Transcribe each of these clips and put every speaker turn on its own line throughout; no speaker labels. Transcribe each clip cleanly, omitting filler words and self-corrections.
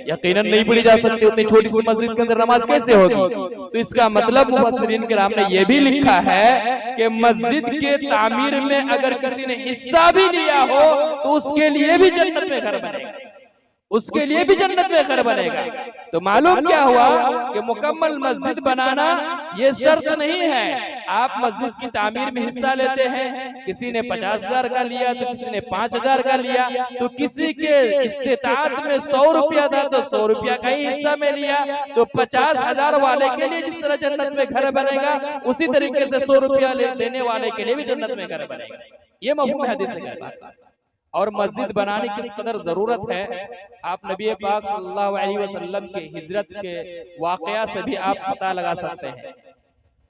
यकीनन नहीं पढ़ी जा सकती, उतनी छोटी सी मस्जिद के अंदर नमाज कैसे होगी। तो इसका मतलब मुफस्सिरीन किराम ने यह भी लिखा है कि मस्जिद के तामीर में अगर किसी ने हिस्सा भी लिया हो तो उसके लिए भी जन्नत में घर बनेगा, उसके लिए भी जन्नत में घर बनेगा। तो मालूम क्या हुआ कि मुकम्मल मस्जिद बनाना ये शर्त नहीं है। आप मस्जिद की तामीर में हिस्सा लेते हैं, किसी ने 50,000 का लिया तो किसी ने 5,000 का लिया, तो किसी के इस्तेताअत में 100 रुपया था तो 100 रुपया का ही हिस्सा में लिया, तो 50,000 वाले के लिए जिस तरह जन्नत में घर बनेगा उसी तरीके से 100 रुपया देने वाले के लिए भी जन्नत में घर बनेगा। ये मफ़हूम हदीस से कहता है। और मस्जिद बनाने की किस कदर जरूरत है, आप नबी पाक सल्लल्लाहु अलैहि वसल्लम के हिजरत के वाकया से भी आप पता लगा सकते हैं।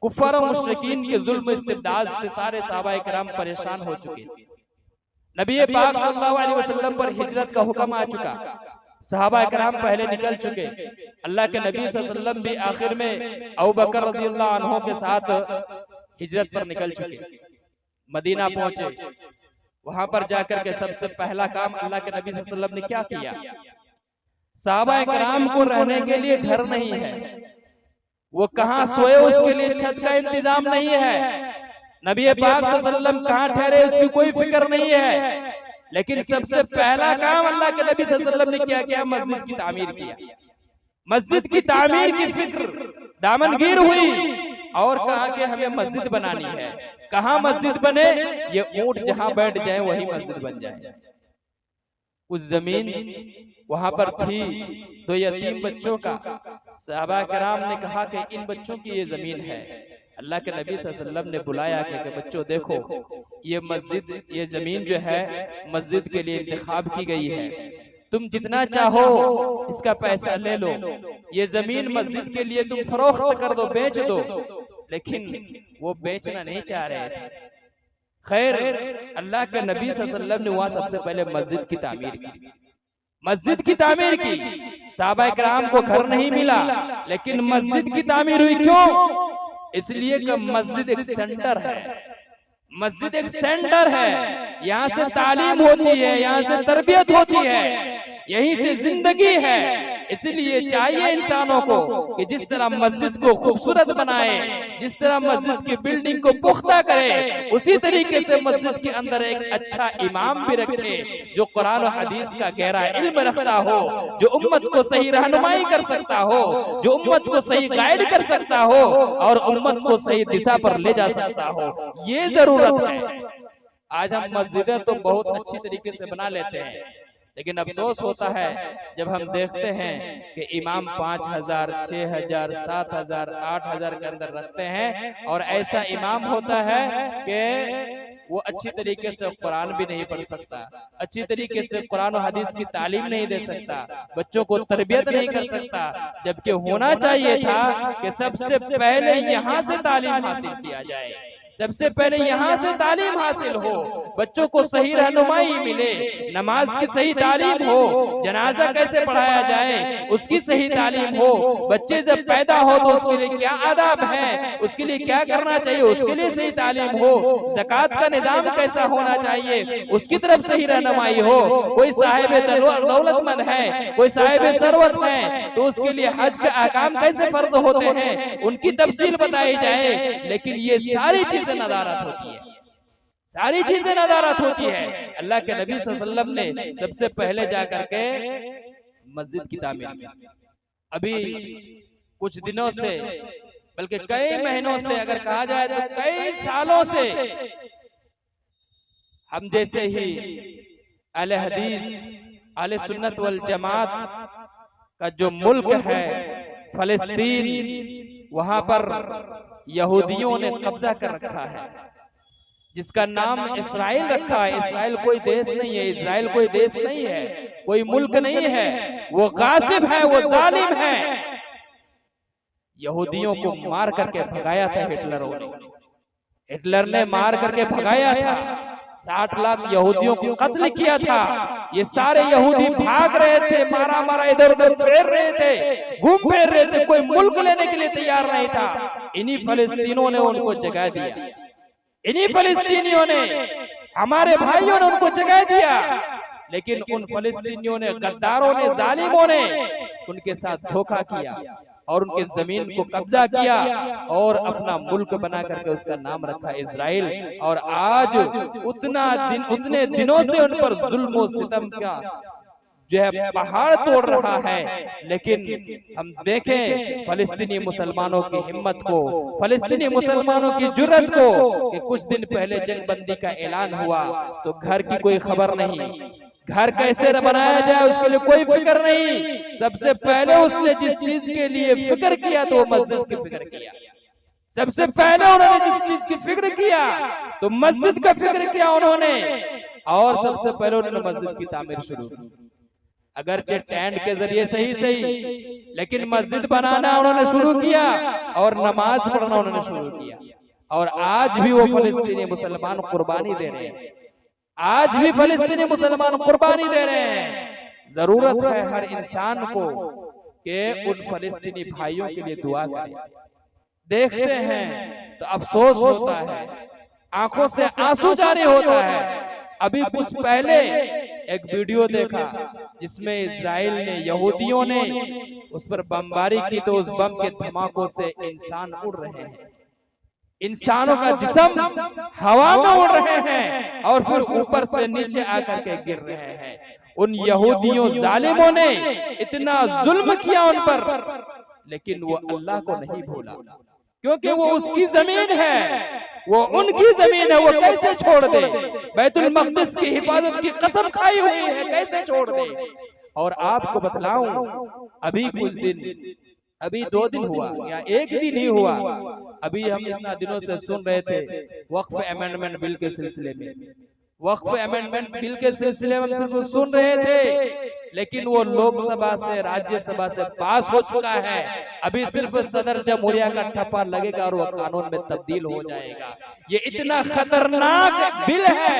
कुफर और मुशरिकीन के जुल्म इस्तिबदाद से सारे सहाबाए किराम परेशान हो चुके थे। नबी पाक सल्लल्लाहु अलैहि वसल्लम पर हिजरत का हुक्म आ चुका, सहाबाए किराम पहले निकल चुके, अल्लाह के नबी सल्लल्लाहु अलैहि वसल्लम भी आखिर में अबू बकर रज़ियल्लाहु अन्हु के साथ हिजरत पर निकल चुके, मदीना पहुंचे। वहां पर जाकर के सबसे पहला काम अल्लाह के नबी सल्लल्लाहु अलैहि वसल्लम ने क्या किया, सहाबाए किराम को रहने के लिए घर नहीं है, वो कहां सोए उसके लिए छत का इंतजाम नहीं है, नबी पाक सल्लल्लाहु अलैहि वसल्लम कहां ठहरे उसकी कोई फिक्र नहीं है। लेकिन सबसे पहला काम अल्लाह के नबी सल्लल्लाहु अलैहि वसल्लम ने क्या किया, मस्जिद की तामीर किया। मस्जिद की तामीर की फिक्र दामनगीर हुई और कहा कि हमें मस्जिद बनानी है। कहाँ मस्जिद बने, ये ऊंट जहां बैठ जाए वही मस्जिद बन जाए। उस जमीन वहां पर थी 2 यतीम बच्चों का, सहाबा किराम ने कहा कि इन बच्चों की ये जमीन है। अल्लाह के नबी सल्लल्लाहु अलैहि वसल्लम ने बुलाया कि बच्चों देखो ये मस्जिद, ये जमीन जो है मस्जिद के लिए इंतखाब की गई है, तुम जितना चाहो इसका पैसा ले लो, ये जमीन मस्जिद के लिए तुम फरोख्त कर दो, बेच दो। लेकिन वो बेचना नहीं चाह रहे थे। खैर अल्लाह के नबी सल्लल्लाहु अलैहि वसल्लम ने वहां सबसे पहले मस्जिद की तामीर की, मस्जिद की तामीर की। सहाबा किराम को घर नहीं मिला लेकिन मस्जिद की तामीर हुई। क्यों? इसलिए कि मस्जिद एक सेंटर है, मस्जिद एक सेंटर है, यहाँ से तालीम होती है, यहाँ से तरबियत होती है, यहीं से जिंदगी है। इसलिए चाहिए इंसानों को कि जिस तरह मस्जिद को खूबसूरत बनाए, जिस तरह मस्जिद की बिल्डिंग को पुख्ता करे, उसी तरीके से मस्जिद के अंदर एक अच्छा इमाम भी रखे जो कुरान और हदीस का गहरा इल्म रखता हो, जो उम्मत को सही रहनुमाई कर सकता हो, जो उम्मत को सही गाइड कर सकता हो और उम्मत को सही दिशा पर ले जा सकता हो। ये जरूरत है। आज हम मस्जिदें तो बहुत अच्छी तरीके से बना लेते हैं, लेकिन अफसोस होता है जब हम देखते हैं कि इमाम 5,000, 6,000, 7,000, 8,000 के अंदर रखते हैं और ऐसा इमाम होता है कि वो अच्छी तरीके से कुरान भी नहीं पढ़ सकता, अच्छी तरीके से कुरान और हदीस की तालीम नहीं दे सकता, बच्चों को तरबियत नहीं कर सकता। जबकि होना चाहिए था कि सबसे पहले यहाँ से तालीम हासिल किया जाए, सबसे पहले यहाँ से तालीम हासिल हो, बच्चों को सही रहनुमाई मिले, नमाज की सही तालीम हो, जनाजा कैसे पढ़ाया जाए उसकी सही तालीम हो, बच्चे जब पैदा हो तो उसके लिए क्या आदाब है, उसके लिए क्या करना चाहिए, उसके लिए सही तालीम हो, ज़कात का निजाम कैसा होना चाहिए उसकी तरफ सही रहनुमाई हो। कोई साहिब दौलतमंद है, कोई साहिब सरवत है तो उसके लिए हज के अहकाम कैसे फर्ज होते हैं उनकी तफसील बताई जाए। लेकिन ये सारी चीजें नदारत होती है, सारी चीजें नदारत होती है। अल्लाह के नबी सल्लल्लाहु अलैहि वसल्लम ने सबसे पहले जाकर के मस्जिद की तामीर की। अभी कुछ दिनों से, बल्कि कई महीनों से, अगर कहा जाए तो कई सालों से हम जैसे ही अहले हदीस, अहले सुन्नत वल जमात का जो मुल्क है फलस्तीन, वहां पर यहूदियों ने कब्जा कर रखा है, जिसका नाम इस्राइल रखा है। इस्राइल कोई देश नहीं है, इस्राइल कोई देश नहीं है, कोई मुल्क नहीं है, वो गासिब है, वो जालिम है। यहूदियों को मार करके भगाया था हिटलर ने मार करके भगाया था, 60 लाख यहूदियों को कत्ल किया था। ये सारे यहूदी भाग रहे थे, मारा मारा इधर उधर फेर रहे थे, घूम फिर रहे थे, कोई मुल्क लेने के लिए तैयार नहीं था। इन्हीं फलस्तीनियों ने उनको जगह दिया, इन्हीं फलस्तीनियों ने, हमारे भाइयों ने उनको जगह दिया। लेकिन उन फलस्तीनियों ने, गद्दारों ने, जालिमों ने उनके साथ धोखा किया और उनके जमीन को कब्जा किया और अपना मुल्क बना करके उसका नाम रखा इजराइल। और आज उतने दिनों से उन पर जुल्म और सितम का जो है पहाड़ तोड़ रहा है। लेकिन हम देखें फलस्तीनी मुसलमानों की हिम्मत को, फलस्तीनी मुसलमानों की जुर्रत को कि कुछ दिन पहले जंगबंदी का ऐलान हुआ तो घर की कोई खबर नहीं, घर कैसे बनाया जाए उसके लिए कोई फिक्र नहीं। सबसे पहले उसने जिस चीज के लिए फिक्र किया तो मस्जिद की फिक्र किया। सबसे पहले उन्होंने जिस चीज की फिक्र किया तो मस्जिद का फिक्र किया उन्होंने, और सबसे पहले उन्होंने मस्जिद की तामीर शुरू की। अगरचे टेंट के जरिए सही, लेकिन मस्जिद बनाना उन्होंने शुरू किया और नमाज पढ़ना उन्होंने शुरू किया। और आज भी वो फलस्तीनी मुसलमान कुर्बानी दे रहे हैं, आज भी फलस्तीनी मुसलमान कुर्बानी दे रहे हैं। जरूरत है हर इंसान को कि उन फलस्तीनी भाइयों के लिए दुआ करें। देखते हैं तो अफसोस होता है, आंखों से आंसू जारी होता है। अभी कुछ पहले एक वीडियो देखा जिसमें इजराइल ने, यहूदियों ने उस पर बमबारी की तो उस बम के धमाकों से इंसान उड़ रहे हैं, इंसानों का जिस्म हवा में उड़ रहे हैं और फिर ऊपर से नीचे आकर के गिर रहे हैं। उन यहूदियों जालिमों ने इतना जुल्म किया उन पर, लेकिन वो अल्लाह को नहीं भूला, क्योंकि वो उसकी जमीन है, वो उनकी जमीन है। वो कैसे छोड़ दे? बैतुल मक़दिस की हिफाजत की कसम खाई हुई है, कैसे छोड़ दे? और आपको बतलाऊं, अभी कुछ दिन, अभी 2 दिन हुआ या 1 दिन ही हुआ, अभी हम इतना दिनों से सुन रहे थे वक्फ अमेंडमेंट बिल के सिलसिले में, वक्फ अमेंडमेंट बिल के सिलसिले में हम सिर्फ सुन रहे थे, लेकिन वो लोकसभा से, राज्यसभा से पास हो चुका है। अभी सिर्फ सदर जमहूरिया का ठप्पा लगेगा और वो कानून में तब्दील हो जाएगा। ये इतना खतरनाक बिल है,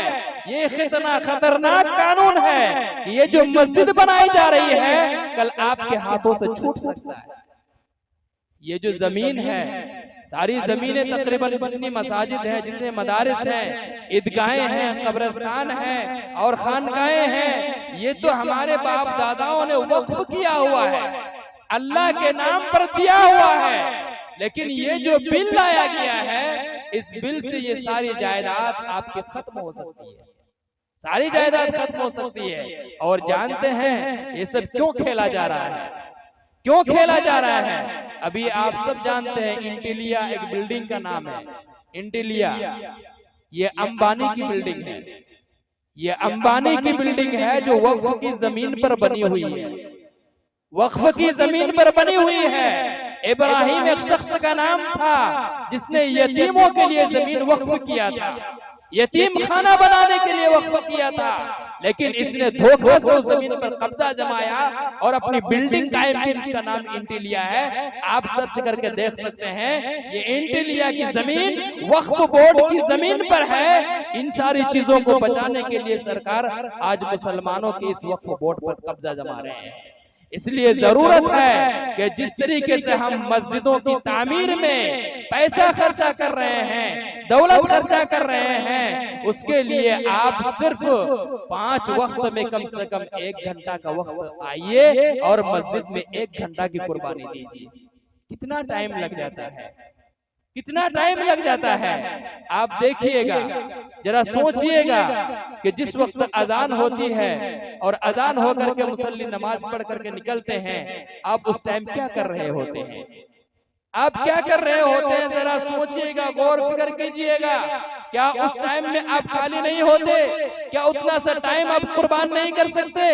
ये इतना खतरनाक कानून है कि ये जो मस्जिद बनाई जा रही है कल आपके हाथों से छूट सकता है। ये जो जमीन है, सारी जमीनें तकरीबन जितनी मसाजिद हैं, जितने मदारिस हैं, ईदगाहें हैं, कब्रिस्तान हैं और खानकाएं हैं, ये तो हमारे बाप दादाओं ने वक्फ किया हुआ है, अल्लाह के नाम पर दिया हुआ है। लेकिन ये जो बिल लाया गया है, इस बिल से ये सारी जायदाद आपके खत्म हो सकती है, सारी जायदाद खत्म हो सकती है। और जानते हैं ये सब क्यों खेला जा रहा है, क्यों खेला जा रहा है? अभी आप सब जानते हैं इंटीलिया एक बिल्डिंग का नाम है, इंटीलिया, ये अंबानी की बिल्डिंग है, ये अंबानी की बिल्डिंग है जो वक्फ की जमीन पर बनी हुई है, वक्फ की जमीन पर बनी हुई है। इब्राहिम एक शख्स का नाम था जिसने यतीमों के लिए जमीन वक्फ किया था, यतीम खाना बनाने के लिए वक्फ किया था, लेकिन इसने धोखा से उस जमीन पर कब्जा जमाया और अपनी बिल्डिंग कायम की, जिसका नाम इंटीलिया है। आप सर्च करके देख सकते हैं, ये इंटीलिया की जमीन वक्फ बोर्ड की जमीन पर है। इन सारी चीजों को बचाने के लिए सरकार आज मुसलमानों के इस वक्फ बोर्ड पर कब्जा जमा रहे हैं। इसलिए जरूरत है कि जिस तरीके से हम मस्जिदों की तामीर में पैसा खर्चा कर रहे हैं, दौलत खर्चा कर रहे हैं, उसके लिए आप सिर्फ 5 वक्त में कम से कम 1 घंटा का वक्त आइए और मस्जिद में 1 घंटा की कुर्बानी दीजिए। कितना टाइम लग जाता है, कितना टाइम लग जाता है। आप देखिएगा, जरा सोचिएगा कि जिस वक्त अजान होती है और अजान होकर के मुसल्ली नमाज पढ़ करके निकलते हैं, आप उस टाइम क्या कर रहे होते हैं, आप क्या कर रहे होते हैं? जरा सोचिएगा, गौर फिक्र कीजिएगा। क्या उस टाइम में आप खाली नहीं होते? क्या उतना सा टाइम आप कुर्बान नहीं कर सकते?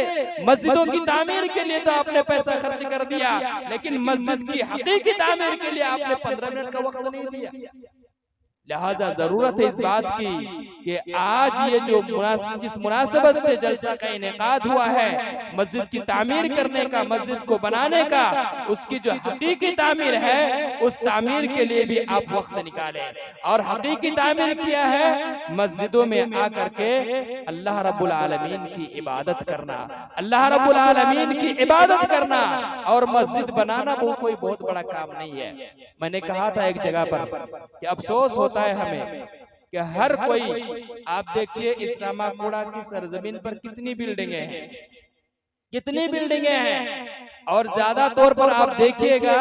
मस्जिदों की तामीर के लिए तो आपने पैसा खर्च कर दिया, लेकिन मस्जिद की हकीकी तामीर के लिए आपने 15 मिनट का वक्त नहीं दिया। लिहाजा जरूरत है इस बात की कि आज ये जो जिस मुनासबत से जलसा का इनेकाद हुआ है, मस्जिद की तामीर करने का, मस्जिद को बनाने का, उसकी जो हकीकी तामीर है उस तामीर के लिए भी आप वक्त निकालें। और हकीकी तामीर किया है मस्जिदों में आकर के अल्लाह रब्बुल आलमीन की इबादत करना, अल्लाह रब्बुल आलमीन की इबादत करना। और मस्जिद बनाना वो कोई बहुत बड़ा काम नहीं है। मैंने कहा था एक जगह पर कि अफसोस होता है हमें कि हर कोई, आप देखिए इस्लामाबाद की सरजमीन पर कितनी बिल्डिंगें हैं, कितनी बिल्डिंगें हैं, और ज्यादा तौर पर आप देखिएगा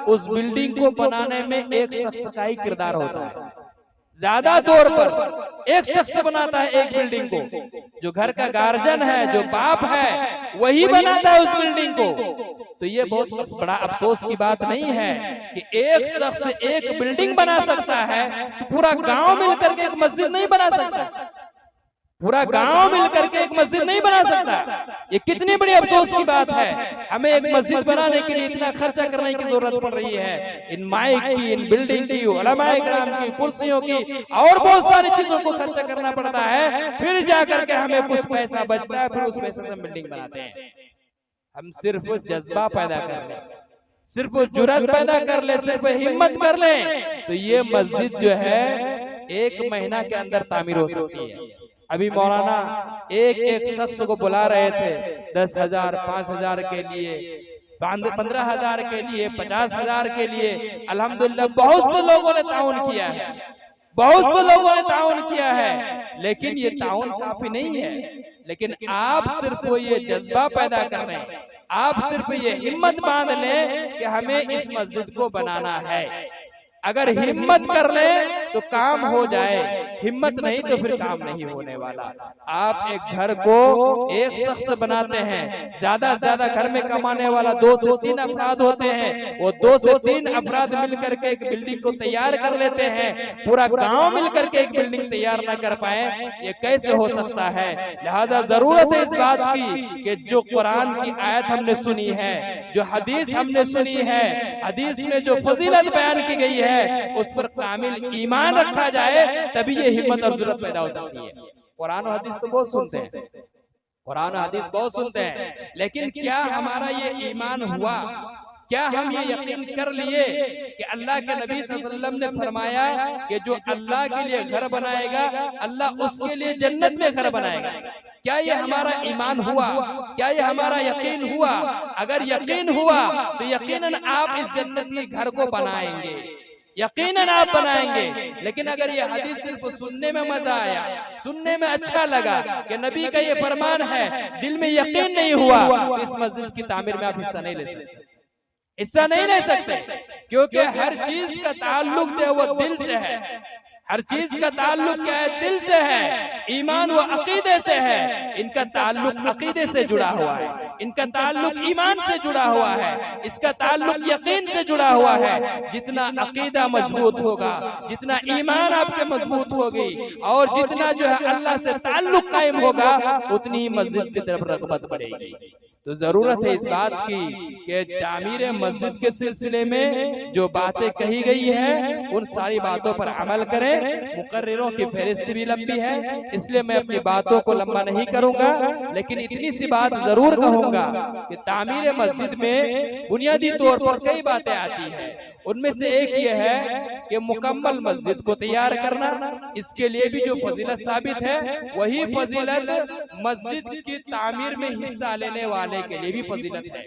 उस बिल्डिंग को बनाने में एक शख्स का ही किरदार होता है। ज्यादा तौर पर एक शख्स बनाता है एक बिल्डिंग को, जो घर का गार्जियन है, जो बाप है, वही बनाता है उस बिल्डिंग को। तो ये बहुत बड़ा अफसोस की बात नहीं है कि एक शख्स एक बिल्डिंग बना सकता है, तो पूरा गांव मिलकर के एक मस्जिद नहीं बना सकता, पूरा गांव मिलकर के एक मस्जिद नहीं बना सकता। ये कितनी बड़ी अफसोस की बात है। हमें एक मस्जिद बनाने के लिए इतना खर्चा करने की जरूरत पड़ रही है, इन माइक की, इन बिल्डिंग की, उलमाए किराम की, कुर्सियों की, और बहुत सारी चीजों को खर्चा करना पड़ता है, फिर जाकर के हमें कुछ पैसा बचता है, फिर उस पैसे से बिल्डिंग बनाते हैं। हम सिर्फ जज्बा पैदा कर ले, सिर्फ जुर्रत पैदा कर ले, सिर्फ हिम्मत कर ले, तो ये मस्जिद जो है 1 महीना के अंदर तामीर हो सकती है। अभी मौलाना एक एक शख्स को बुला रहे थे, 10,000, 5,000 के लिए, 15,000 के लिए, 50,000 के लिए। अल्हम्दुलिल्लाह बहुत से लोगों ने ताउन किया है, बहुत से लोगों ने ताउन किया है, लेकिन ये ताउन काफी नहीं है। लेकिन आप सिर्फ ये जज्बा पैदा कर रहे हैं, आप सिर्फ ये हिम्मत बांध लें कि हमें इस मस्जिद को बनाना है। अगर हिम्मत कर ले तो काम हो जाए, हिम्मत नहीं तो फिर काम नहीं होने वाला। आप एक घर को एक शख्स बनाते हैं, ज्यादा से ज्यादा घर में कमाने वाला 2 से 3 अफराद होते हैं, वो 2 से 3 अफराद मिलकर के एक बिल्डिंग को तैयार कर लेते हैं, पूरा गांव मिलकर के एक बिल्डिंग तैयार न कर पाए, ये कैसे हो सकता है। लिहाजा जरूरत है इस बात की कि जो कुरान की आयत हमने सुनी है, जो हदीस हमने सुनी है, हदीस में जो फजीलत बयान की गई है, उस पर कामिल ईमान रखा जाए, तभी ये हिम्मत और जुर्रत पैदा हो सकती है। कुरान और हदीस तो बहुत सुनते हैं, कुरान और हदीस बहुत सुनते हैं, लेकिन क्या हमारा ये ईमान हुआ? क्या हम ये यकीन कर लिए कि अल्लाह के नबी सल्लल्लाहु अलैहि वसल्लम ने फरमाया कि जो अल्लाह के लिए घर बनाएगा, अल्लाह उसके लिए जन्नत में घर बनाएगा? क्या ये हमारा ईमान हुआ? क्या ये हमारा यकीन हुआ? अगर यकीन हुआ तो यकीनन आप इस जन्नती घर को बनाएंगे, यकीनन आप बनाएंगे। लेकिन अगर ये हदीस सिर्फ सुनने में मजा आया, सुनने में अच्छा लगा कि नबी का ये फरमान है, दिल में यकीन नहीं हुआ, तो इस मस्जिद की तामीर में आप हिस्सा नहीं ले सकते, हिस्सा नहीं ले सकते। क्योंकि हर चीज का ताल्लुक जो है वो दिल से है, हर चीज का ताल्लुक क्या है? दिल से है। ईमान व अकीदे से है। इनका ताल्लुक अकीदे से जुड़ा हुआ है, इनका ताल्लुक ईमान से जुड़ा हुआ है, इसका ताल्लुक यकीन से जुड़ा हुआ है। जितना अकीदा मजबूत होगा, जितना ईमान आपके मजबूत होगी, और जितना जो है अल्लाह से ताल्लुक कायम होगा, उतनी मस्जिद की तरफ रग़बत बढ़ेगी। तो जरूरत है इस बात की कि तामीर मस्जिद के सिलसिले में जो बातें कही गई है, उन सारी बातों पर अमल करें। मुकर्रिरों की फहरिस्त भी लंबी है, इसलिए मैं अपनी बातों को लंबा नहीं करूंगा, लेकिन इतनी सी बात जरूर कहूंगा कि तामीर मस्जिद में बुनियादी तौर पर कई बातें आती हैं। उनमें से एक ये है कि मुकम्मल मस्जिद को तैयार करना, इसके लिए भी जो फजीलत साबित है, वही फजीलत मस्जिद की तामीर में हिस्सा लेने वाले के लिए भी फजीलत है।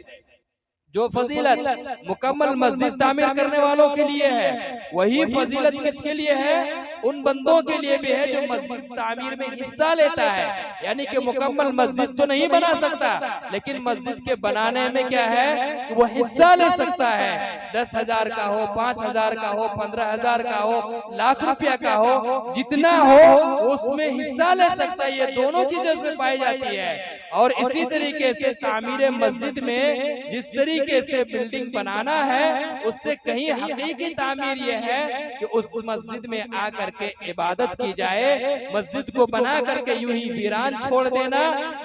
जो फजीलत मुकम्मल मस्जिद तामीर करने वालों के लिए है, वही फजीलत किसके लिए है? उन बंदों के लिए भी है जो मस्जिद तामीर में हिस्सा लेता है। यानी कि मुकम्मल मस्जिद तो नहीं बना सकता, लेकिन मस्जिद के बनाने में क्या है कि वो हिस्सा ले सकता है। 10,000 का हो, 5,000 का हो, 15,000 का हो, लाख रुपया का हो, जितना हो उसमें हिस्सा ले सकता है। ये दोनों चीजें उसमें पाई जाती है। और इसी तरीके से तामीर मस्जिद में जिस तरीके से बिल्डिंग बनाना है, उससे कहीं हकीकी तामीर ये है कि उस मस्जिद में आकर के इबादत की जाए। मस्जिद को बना करके यूं ही वीरान छोड़ देना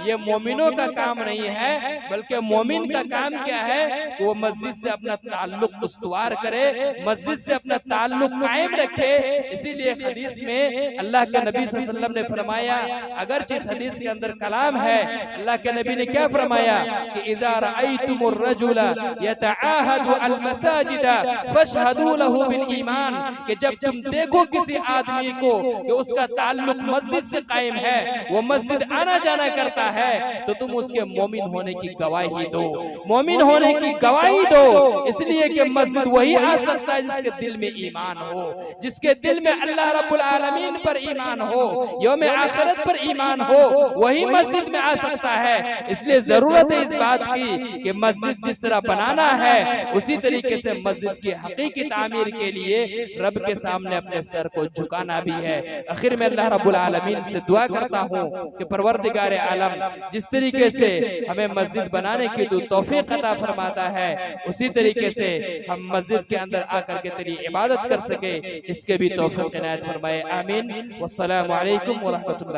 ये मोमिनों का काम नहीं है, बल्कि मोमिन का काम क्या है? वो मस्जिद से अपना ताल्लुक उस्तवार करे, मस्जिद से अपना ताल्लुक कायम रखे। इसीलिए हदीस में अल्लाह के नबी सल्लल्लाहु अलैहि वसल्लम ने फरमाया, अगर जिस हदीस के अंदर कलाम है, अल्लाह के नबी ने क्या फरमाया कि इज़ा रअयतुमुर रजुला यतआहदु अल मसाजिद फशहदू लहू बिल ईमान, कि जब तुम देखो किसी आदमी को कि उसका ताल्लुक मस्जिद से कायम है, वो मस्जिद आना जाना करता है, तो तुम उसके मोमिन होने की गवाही दो, मोमिन होने की गवाही दो। इसलिए कि मस्जिद वही आ सकता है जिसके दिल में ईमान हो, जिसके दिल में अल्लाह रब्बुल आलमीन पर ईमान हो, यौम आखिरत पर ईमान हो, वही मस्जिद में आ सकता है। इसलिए जरूरत है इस बात की कि मस्जिद जिस तरह बनाना है उसी तरीके से मस्जिद की हकीकी तामीर के लिए रब के सामने अपने सर को झुकाना भी है। आखिर में अल्लाह रब्बुल आलमीन से दुआ करता हूँ कि परवरदिगार आलम जिस तरीके से हमें मस्जिद बनाने की तो तौफीक अता फरमाता है, उसी तरीके से हम मस्जिद के अंदर आकर के तेरी इबादत कर सके, इसके भी तौफीक इनायत फरमाए। आमीन। वस्सलामु अलैकुम व रहमतुल्लाहि।